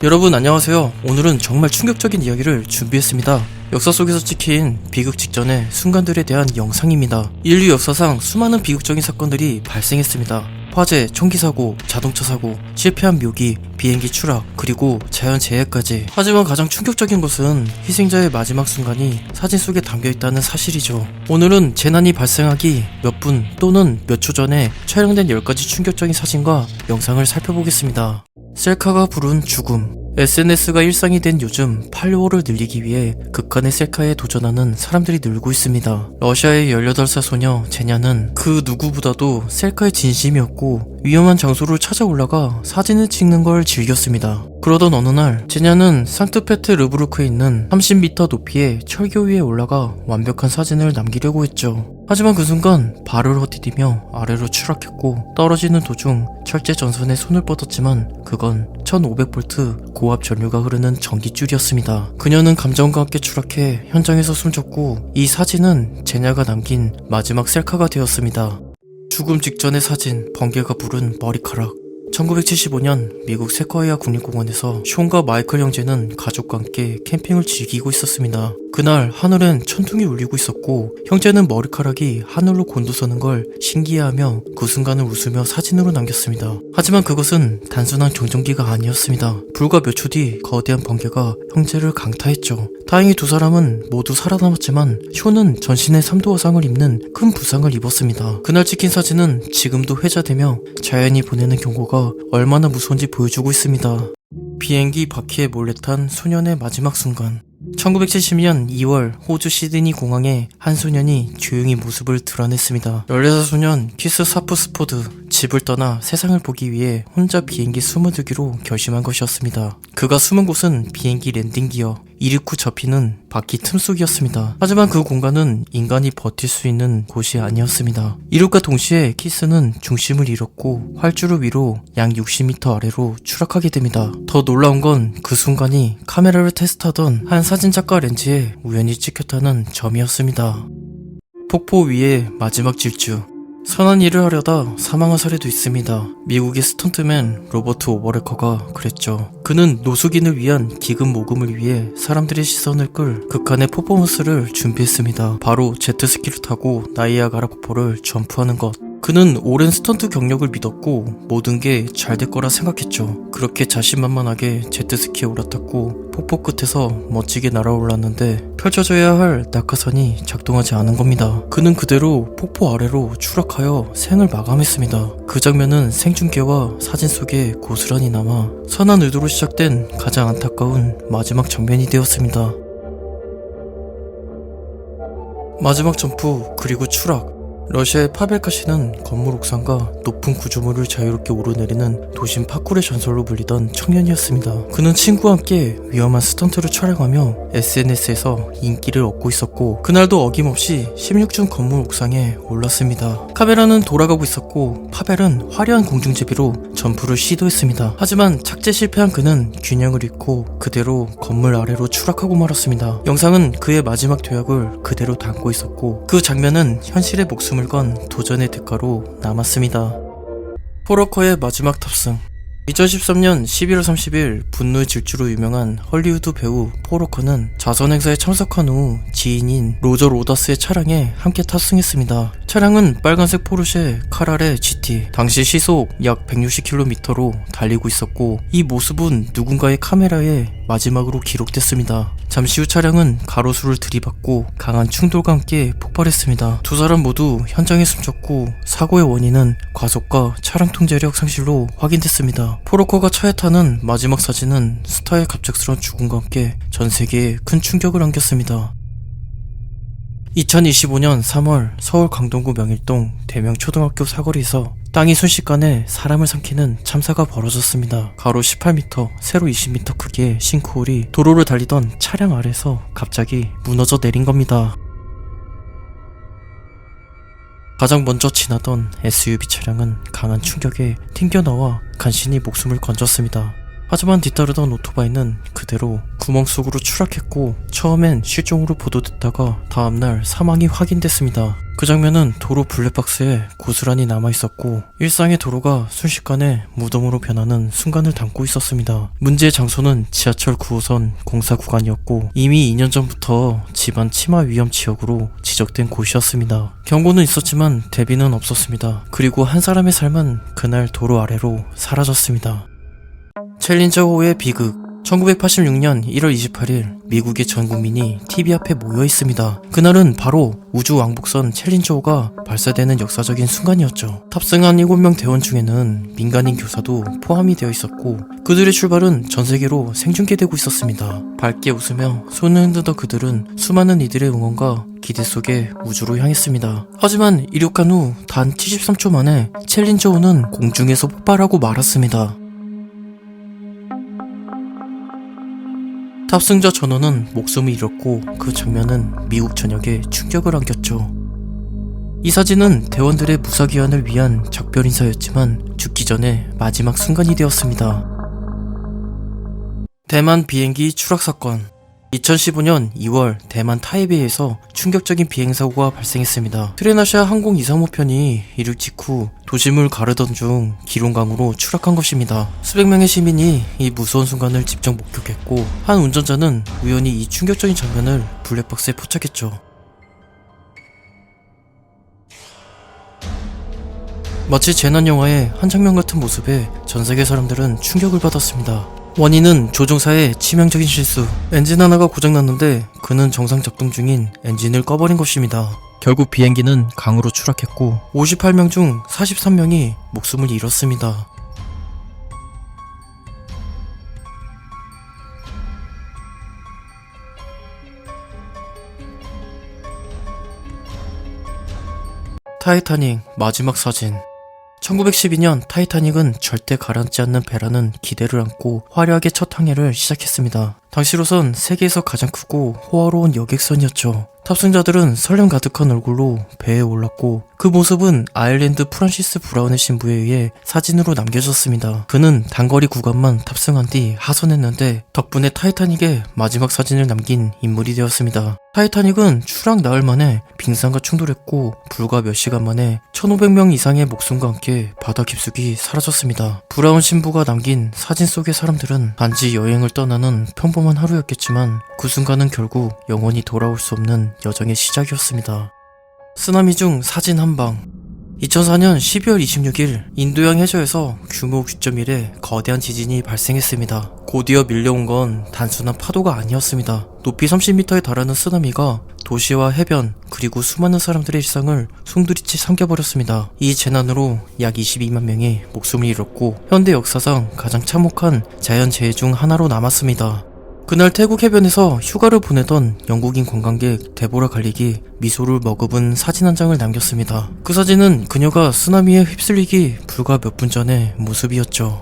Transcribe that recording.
여러분 안녕하세요. 오늘은 정말 충격적인 이야기를 준비했습니다. 역사 속에서 찍힌 비극 직전의 순간들에 대한 영상입니다. 인류 역사상 수많은 비극적인 사건들이 발생했습니다. 화재, 총기 사고, 자동차 사고, 실패한 묘기, 비행기 추락, 그리고 자연재해까지. 하지만 가장 충격적인 것은 희생자의 마지막 순간이 사진 속에 담겨있다는 사실이죠. 오늘은 재난이 발생하기 몇 분 또는 몇 초 전에 촬영된 10가지 충격적인 사진과 영상을 살펴보겠습니다. 셀카가 부른 죽음. SNS가 일상이 된 요즘 팔로워를 늘리기 위해 극한의 셀카에 도전하는 사람들이 늘고 있습니다. 러시아의 18살 소녀 제냐는 그 누구보다도 셀카에 진심이었고 위험한 장소를 찾아 올라가 사진을 찍는 걸 즐겼습니다. 그러던 어느 날 제냐는 상트페테르부르크에 있는 30m 높이의 철교 위에 올라가 완벽한 사진을 남기려고 했죠. 하지만 그 순간 발을 헛디디며 아래로 추락했고 떨어지는 도중 철제 전선에 손을 뻗었지만 그건 1500V 고압 전류가 흐르는 전기줄이었습니다. 그녀는 감정과 함께 추락해 현장에서 숨졌고 이 사진은 제냐가 남긴 마지막 셀카가 되었습니다. 죽음 직전의 사진, 번개가 부른 머리카락. 1975년 미국 세쿼이아 국립공원에서 숀과 마이클 형제는 가족과 함께 캠핑을 즐기고 있었습니다. 그날 하늘엔 천둥이 울리고 있었고 형제는 머리카락이 하늘로 곤두서는 걸 신기해하며 그 순간을 웃으며 사진으로 남겼습니다. 하지만 그것은 단순한 정전기가 아니었습니다. 불과 몇 초 뒤 거대한 번개가 형제를 강타했죠. 다행히 두 사람은 모두 살아남았지만 쇼는 전신에 3도 화상을 입는 큰 부상을 입었습니다. 그날 찍힌 사진은 지금도 회자되며 자연이 보내는 경고가 얼마나 무서운지 보여주고 있습니다. 비행기 바퀴에 몰래 탄 소년의 마지막 순간. 1970년 2월 호주 시드니 공항에 한 소년이 조용히 모습을 드러냈습니다. 14살 소년 키스 사프스포드. 집을 떠나 세상을 보기 위해 혼자 비행기 숨어들기로 결심한 것이었습니다. 그가 숨은 곳은 비행기 랜딩기어 이륙 후 접히는 바퀴 틈속이었습니다. 하지만 그 공간은 인간이 버틸 수 있는 곳이 아니었습니다. 이륙과 동시에 키스는 중심을 잃었고 활주로 위로 약 60m 아래로 추락하게 됩니다. 더 놀라운 건 그 순간이 카메라를 테스트하던 한 사진작가 렌즈에 우연히 찍혔다는 점이었습니다. 폭포 위에 마지막 질주. 선한 일을 하려다 사망한 사례도 있습니다. 미국의 스턴트맨 로버트 오버레커가 그랬죠. 그는 노숙인을 위한 기금 모금을 위해 사람들의 시선을 끌 극한의 퍼포먼스를 준비했습니다. 바로 제트스키를 타고 나이아가라 폭포를 점프하는 것. 그는 오랜 스턴트 경력을 믿었고 모든 게 잘 될 거라 생각했죠. 그렇게 자신만만하게 제트스키에 올라탔고 폭포 끝에서 멋지게 날아올랐는데 펼쳐져야 할 낙하선이 작동하지 않은 겁니다. 그는 그대로 폭포 아래로 추락하여 생을 마감했습니다. 그 장면은 생중계와 사진 속에 고스란히 남아 선한 의도로 시작된 가장 안타까운 마지막 장면이 되었습니다. 마지막 점프 그리고 추락. 러시아의 파벨카시는 건물 옥상과 높은 구조물을 자유롭게 오르내리는 도심 파쿠르의 전설로 불리던 청년이었습니다. 그는 친구와 함께 위험한 스턴트를 촬영하며 SNS에서 인기를 얻고 있었고 그날도 어김없이 16층 건물 옥상에 올랐습니다. 카메라는 돌아가고 있었고 파벨은 화려한 공중제비로 점프를 시도했습니다. 하지만 착제 실패한 그는 균형을 잃고 그대로 건물 아래로 추락하고 말았습니다. 영상은 그의 마지막 도약을 그대로 담고 있었고 그 장면은 현실의 목숨을 건 도전의 대가로 남았습니다. 포러커의 마지막 탑승. 2013년 11월 30일 분노의 질주로 유명한 헐리우드 배우 포러커는 자선 행사에 참석한 후 지인인 로저 로다스의 차량에 함께 탑승했습니다. 차량은 빨간색 포르쉐 카랄의 GT, 당시 시속 약 160km로 달리고 있었고 이 모습은 누군가의 카메라에 마지막으로 기록됐습니다. 잠시 후 차량은 가로수를 들이받고 강한 충돌과 함께 폭발했습니다. 두 사람 모두 현장에 숨졌고 사고의 원인은 과속과 차량 통제력 상실로 확인됐습니다. 포러커가 차에 타는 마지막 사진은 스타의 갑작스러운 죽음과 함께 전 세계에 큰 충격을 안겼습니다. 2025년 3월 서울 강동구 명일동 대명초등학교 사거리에서 땅이 순식간에 사람을 삼키는 참사가 벌어졌습니다. 가로 18m, 세로 20m 크기의 싱크홀이 도로를 달리던 차량 아래에서 갑자기 무너져 내린 겁니다. 가장 먼저 지나던 SUV 차량은 강한 충격에 튕겨나와 간신히 목숨을 건졌습니다. 하지만 뒤따르던 오토바이는 그대로 구멍 속으로 추락했고 처음엔 실종으로 보도됐다가 다음날 사망이 확인됐습니다. 그 장면은 도로 블랙박스에 고스란히 남아있었고 일상의 도로가 순식간에 무덤으로 변하는 순간을 담고 있었습니다. 문제의 장소는 지하철 9호선 공사 구간이었고 이미 2년 전부터 집안 침하 위험 지역으로 지적된 곳이었습니다. 경고는 있었지만 대비는 없었습니다. 그리고 한 사람의 삶은 그날 도로 아래로 사라졌습니다. 챌린저호의 비극. 1986년 1월 28일 미국의 전 국민이 TV 앞에 모여 있습니다. 그날은 바로 우주 왕복선 챌린저호가 발사되는 역사적인 순간이었죠. 탑승한 7명 대원 중에는 민간인 교사도 포함이 되어 있었고 그들의 출발은 전 세계로 생중계되고 있었습니다. 밝게 웃으며 손을 흔들던 그들은 수많은 이들의 응원과 기대 속에 우주로 향했습니다. 하지만 이륙한 후 단 73초 만에 챌린저호는 공중에서 폭발하고 말았습니다. 탑승자 전원은 목숨을 잃었고 그 장면은 미국 전역에 충격을 안겼죠. 이 사진은 대원들의 무사귀환을 위한 작별 인사였지만 죽기 전에 마지막 순간이 되었습니다. 대만 비행기 추락 사건. 2015년 2월 대만 타이베이에서 충격적인 비행사고가 발생했습니다. 트레나시아 항공 235편이 이륙 직후 도심을 가르던 중 기론강으로 추락한 것입니다. 수백 명의 시민이 이 무서운 순간을 직접 목격했고 한 운전자는 우연히 이 충격적인 장면을 블랙박스에 포착했죠. 마치 재난영화의 한 장면 같은 모습에 전세계 사람들은 충격을 받았습니다. 원인은 조종사의 치명적인 실수. 엔진 하나가 고장났는데 그는 정상 작동 중인 엔진을 꺼버린 것입니다. 결국 비행기는 강으로 추락했고 58명 중 43명이 목숨을 잃었습니다. 타이타닉 마지막 사진. 1912년 타이타닉은 절대 가라앉지 않는 배라는 기대를 안고 화려하게 첫 항해를 시작했습니다. 당시로선 세계에서 가장 크고 호화로운 여객선이었죠. 탑승자들은 설렘 가득한 얼굴로 배에 올랐고 그 모습은 아일랜드 프란시스 브라운의 신부에 의해 사진으로 남겨졌습니다. 그는 단거리 구간만 탑승한 뒤 하선했는데 덕분에 타이타닉의 마지막 사진을 남긴 인물이 되었습니다. 타이타닉은 추락 나흘 만에 빙산과 충돌했고 불과 몇 시간 만에 1500명 이상의 목숨과 함께 바다 깊숙이 사라졌습니다. 브라운 신부가 남긴 사진 속의 사람들은 단지 여행을 떠나는 평범한 하루였겠지만 그 순간은 결국 영원히 돌아올 수 없는 여정의 시작이었습니다. 쓰나미 중 사진 한 방. 2004년 12월 26일 인도양 해저에서 규모 9.1의 거대한 지진이 발생했습니다. 곧이어 밀려온 건 단순한 파도가 아니었습니다. 높이 30m에 달하는 쓰나미가 도시와 해변 그리고 수많은 사람들의 일상을 송두리째 삼켜버렸습니다. 이 재난으로 약 22만 명이 목숨을 잃었고 현대 역사상 가장 참혹한 자연재해 중 하나로 남았습니다. 그날 태국 해변에서 휴가를 보내던 영국인 관광객 데보라 갈릭이 미소를 머금은 사진 한 장을 남겼습니다. 그 사진은 그녀가 쓰나미에 휩쓸리기 불과 몇 분 전의 모습이었죠.